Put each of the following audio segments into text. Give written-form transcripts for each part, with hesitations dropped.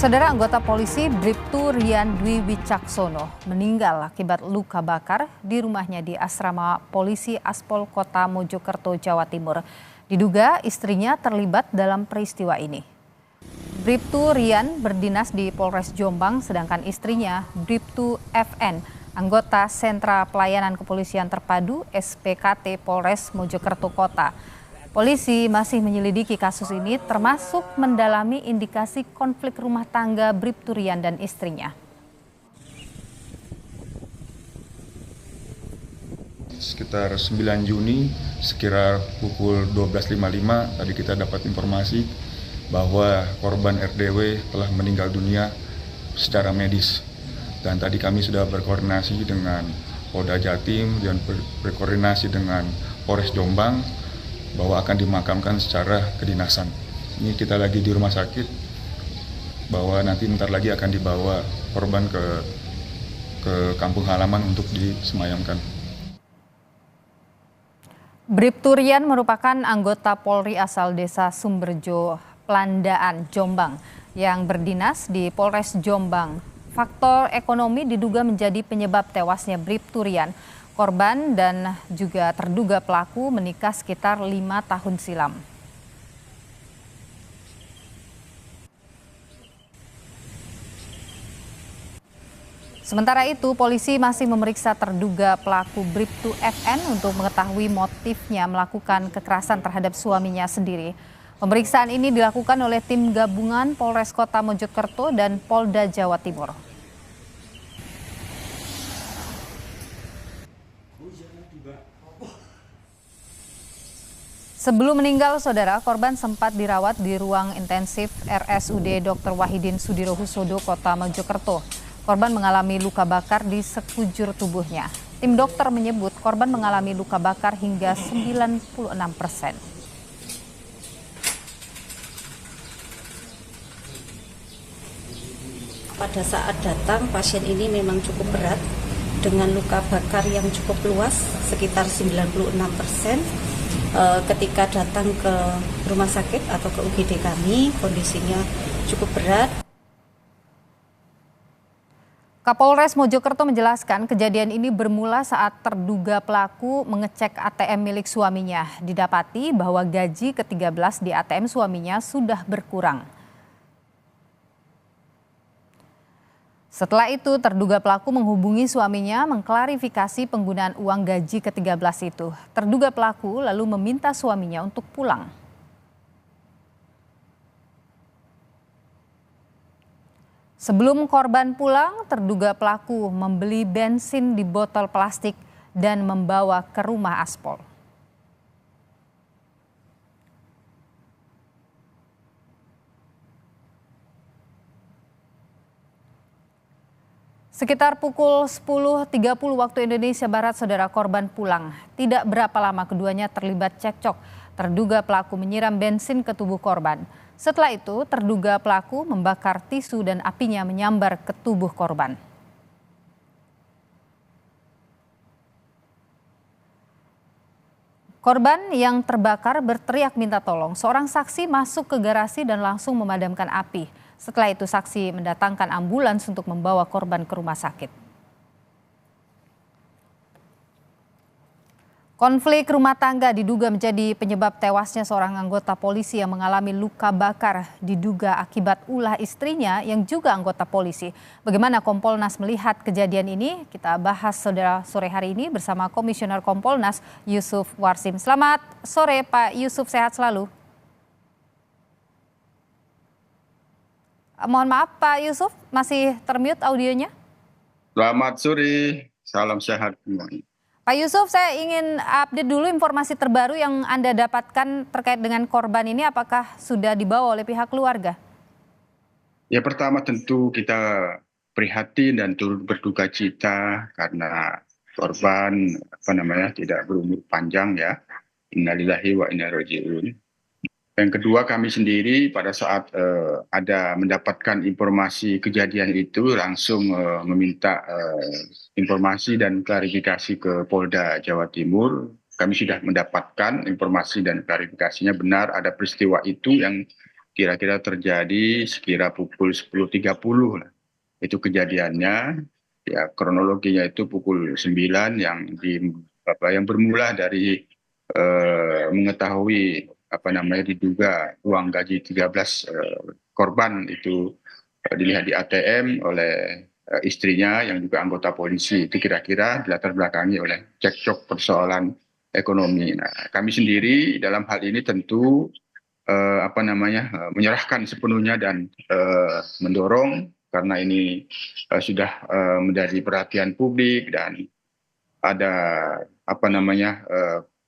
Saudara anggota polisi Bribtu Rian Dwi Wicaksono meninggal akibat luka bakar di rumahnya di asrama polisi Aspol Kota Mojokerto, Jawa Timur. Diduga istrinya terlibat dalam peristiwa ini. Bribtu Rian berdinas di Polres Jombang, sedangkan istrinya Bribtu FN, anggota Sentra Pelayanan Kepolisian Terpadu SPKT Polres Mojokerto Kota. Polisi masih menyelidiki kasus ini termasuk mendalami indikasi konflik rumah tangga Bribtu Rian dan istrinya. Sekitar 9 Juni, sekira pukul 12.55 tadi kita dapat informasi bahwa korban RDW telah meninggal dunia secara medis. Dan tadi kami sudah berkoordinasi dengan Polda Jatim dan berkoordinasi dengan Polres Jombang bahwa akan dimakamkan secara kedinasan. Ini kita lagi di rumah sakit, bahwa nanti bentar lagi akan dibawa korban ke kampung halaman untuk disemayamkan. Bribtu Rian merupakan anggota Polri asal desa Sumberjo, Plandaan, Jombang yang berdinas di Polres Jombang. Faktor ekonomi diduga menjadi penyebab tewasnya Bribtu Rian. Korban dan juga terduga pelaku menikah sekitar 5 tahun silam. Sementara itu, polisi masih memeriksa terduga pelaku Bribtu FN untuk mengetahui motifnya melakukan kekerasan terhadap suaminya sendiri. Pemeriksaan ini dilakukan oleh tim gabungan Polres Kota Mojokerto dan Polda Jawa Timur. Sebelum meninggal, saudara, korban sempat dirawat di ruang intensif RSUD Dr. Wahidin Sudirohusodo, Kota Mojokerto. Korban mengalami luka bakar di sekujur tubuhnya. Tim dokter menyebut korban mengalami luka bakar hingga 96%. Pada saat datang, pasien ini memang cukup berat dengan luka bakar yang cukup luas, sekitar 96%. Ketika datang ke rumah sakit atau ke UGD kami, kondisinya cukup berat. Kapolres Mojokerto menjelaskan kejadian ini bermula saat terduga pelaku mengecek ATM milik suaminya. Didapati bahwa gaji ke-13 di ATM suaminya sudah berkurang. Setelah itu, terduga pelaku menghubungi suaminya mengklarifikasi penggunaan uang gaji ke-13 itu. Terduga pelaku lalu meminta suaminya untuk pulang. Sebelum korban pulang, terduga pelaku membeli bensin di botol plastik dan membawa ke rumah Aspol. Sekitar pukul 10.30 waktu Indonesia Barat, saudara, korban pulang. Tidak berapa lama keduanya terlibat cekcok. Terduga pelaku menyiram bensin ke tubuh korban. Setelah itu, terduga pelaku membakar tisu dan apinya menyambar ke tubuh korban. Korban yang terbakar berteriak minta tolong. Seorang saksi masuk ke garasi dan langsung memadamkan api. Setelah itu saksi mendatangkan ambulans untuk membawa korban ke rumah sakit. Konflik rumah tangga diduga menjadi penyebab tewasnya seorang anggota polisi yang mengalami luka bakar diduga akibat ulah istrinya yang juga anggota polisi. Bagaimana Kompolnas melihat kejadian ini? Kita bahas, saudara, sore hari ini bersama Komisioner Kompolnas Yusuf Warsim. Selamat sore Pak Yusuf, sehat selalu. Mohon maaf Pak Yusuf, masih termute audionya. Selamat sore, salam sehat semuanya. Pak Yusuf, saya ingin update dulu informasi terbaru yang Anda dapatkan terkait dengan korban ini. Apakah sudah dibawa oleh pihak keluarga? Ya, pertama tentu kita prihatin dan turut berduka cita karena korban tidak berumur panjang ya. Innalillahi wa inna ilaihi raji'un. Yang kedua, kami sendiri pada saat ada mendapatkan informasi kejadian itu langsung meminta informasi dan klarifikasi ke Polda Jawa Timur. Kami sudah mendapatkan informasi dan klarifikasinya, benar ada peristiwa itu yang kira-kira terjadi sekira pukul 10.30 lah. Itu kejadiannya. Ya, kronologinya itu pukul 9 yang bermula dari mengetahui diduga uang gaji 13 korban itu dilihat di ATM oleh istrinya yang juga anggota polisi. Itu kira-kira dilatar belakangi oleh cekcok persoalan ekonomi. Nah, kami sendiri dalam hal ini tentu menyerahkan sepenuhnya dan mendorong karena ini sudah menjadi perhatian publik dan ada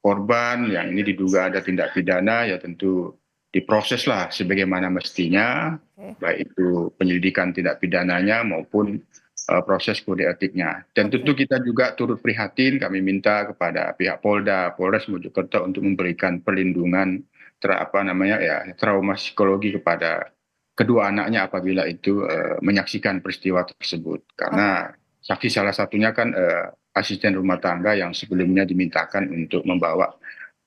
korban yang ini diduga ada tindak pidana, ya tentu diproseslah sebagaimana mestinya, baik itu penyelidikan tindak pidananya maupun proses kode etiknya. Dan tentu kita juga turut prihatin, kami minta kepada pihak Polda, Polres Mojokerto untuk memberikan perlindungan trauma psikologi kepada kedua anaknya apabila itu menyaksikan peristiwa tersebut. Karena saksi salah satunya kan asisten rumah tangga yang sebelumnya dimintakan untuk membawa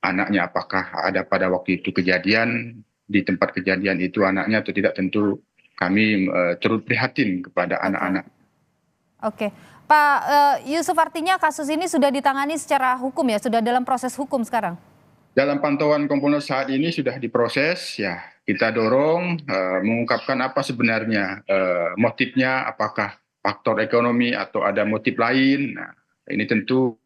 anaknya, apakah ada pada waktu itu kejadian di tempat kejadian itu anaknya atau tidak, tentu kami turut prihatin kepada anak-anak. Oke, Pak Yusuf, artinya kasus ini sudah ditangani secara hukum ya, sudah dalam proses hukum sekarang? Dalam pantauan Kompolnas saat ini sudah diproses, ya kita dorong mengungkapkan apa sebenarnya motifnya, apakah faktor ekonomi atau ada motif lain. Nah, ini tentu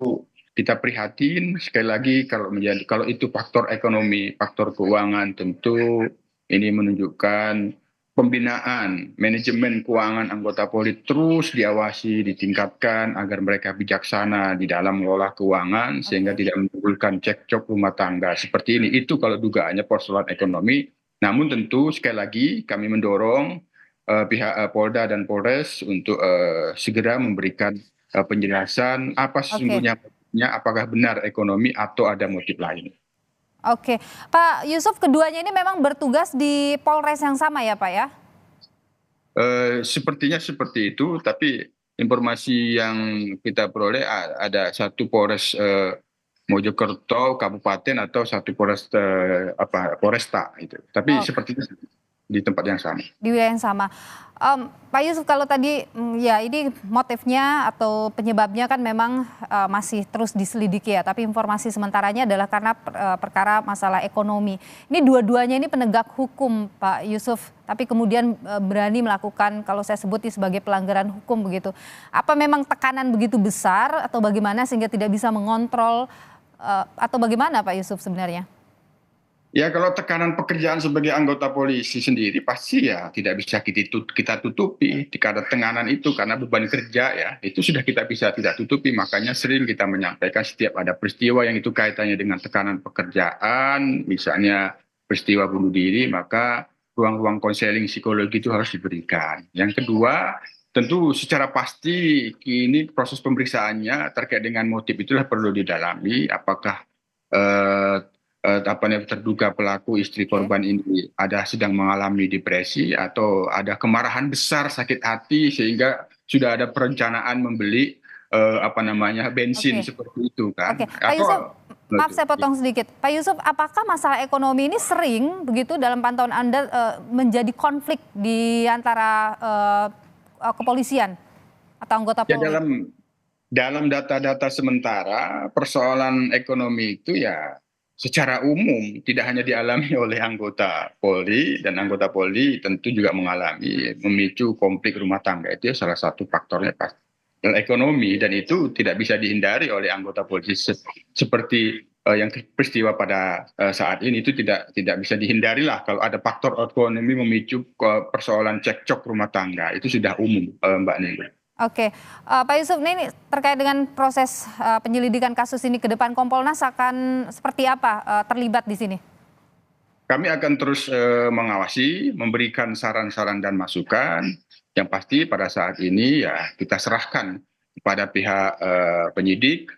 kita prihatin sekali lagi kalau itu faktor ekonomi, faktor keuangan, tentu ini menunjukkan pembinaan manajemen keuangan anggota Polri terus diawasi, ditingkatkan agar mereka bijaksana di dalam mengelola keuangan sehingga tidak menimbulkan cekcok rumah tangga seperti ini. Itu kalau dugaannya persoalan ekonomi. Namun tentu sekali lagi kami mendorong pihak Polda dan Polres untuk segera memberikan penjelasan apa sesungguhnya motifnya, apakah benar ekonomi atau ada motif lain. Oke, Pak Yusuf, keduanya ini memang bertugas di Polres yang sama ya Pak ya? Sepertinya seperti itu, tapi informasi yang kita peroleh ada satu Polres Mojokerto Kabupaten atau satu Polres Polresta itu. Tapi sepertinya di tempat yang sama. Di wilayah yang sama. Pak Yusuf, kalau tadi ya ini motifnya atau penyebabnya kan memang masih terus diselidiki ya, tapi informasi sementaranya adalah karena perkara masalah ekonomi. Ini dua-duanya ini penegak hukum Pak Yusuf, tapi kemudian berani melakukan, kalau saya sebut sebagai pelanggaran hukum begitu. Apa memang tekanan begitu besar atau bagaimana sehingga tidak bisa mengontrol atau bagaimana Pak Yusuf sebenarnya? Ya, kalau tekanan pekerjaan sebagai anggota polisi sendiri pasti ya tidak bisa kita tutupi. Jika ada tekanan itu karena beban kerja ya, itu sudah kita bisa tidak tutupi. Makanya sering kita menyampaikan setiap ada peristiwa yang itu kaitannya dengan tekanan pekerjaan, misalnya peristiwa bunuh diri, maka ruang-ruang konseling psikologi itu harus diberikan. Yang kedua, tentu secara pasti ini proses pemeriksaannya terkait dengan motif itulah perlu didalami. Apakah terduga pelaku istri korban ini sedang mengalami depresi atau ada kemarahan besar, sakit hati sehingga sudah ada perencanaan membeli bensin seperti itu kan. Pak Yusuf, maaf saya potong sedikit. Pak Yusuf, apakah masalah ekonomi ini sering begitu dalam pantauan Anda menjadi konflik di antara kepolisian atau anggota Polri? Ya, dalam data-data sementara persoalan ekonomi itu ya secara umum tidak hanya dialami oleh anggota Polri, dan anggota Polri tentu juga mengalami memicu konflik rumah tangga. Itu salah satu faktornya pasti ekonomi, dan itu tidak bisa dihindari oleh anggota Polri seperti yang peristiwa pada saat ini. Itu tidak bisa dihindari lah kalau ada faktor ekonomi memicu persoalan cekcok rumah tangga. Itu sudah umum, Mbak Nilo. Oke, Pak Yusuf, ini terkait dengan proses penyelidikan kasus ini ke depan, Kompolnas akan seperti apa terlibat di sini? Kami akan terus mengawasi, memberikan saran-saran dan masukan. Yang pasti pada saat ini ya kita serahkan kepada pihak penyidik,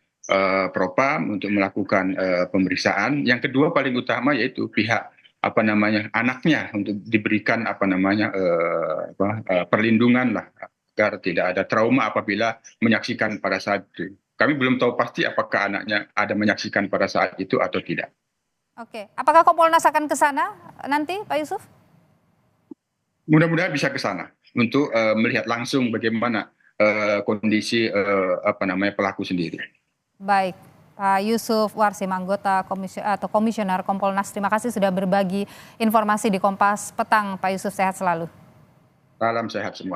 Propam untuk melakukan pemeriksaan. Yang kedua paling utama yaitu pihak anaknya untuk diberikan perlindungan lah, agar tidak ada trauma apabila menyaksikan pada saat itu. Kami belum tahu pasti apakah anaknya ada menyaksikan pada saat itu atau tidak. Oke, apakah Kompolnas akan ke sana nanti, Pak Yusuf? Mudah-mudahan bisa ke sana untuk melihat langsung bagaimana kondisi pelaku sendiri. Baik, Pak Yusuf Warsim, anggota komisioner Kompolnas, terima kasih sudah berbagi informasi di Kompas Petang. Pak Yusuf, sehat selalu. Salam sehat semua.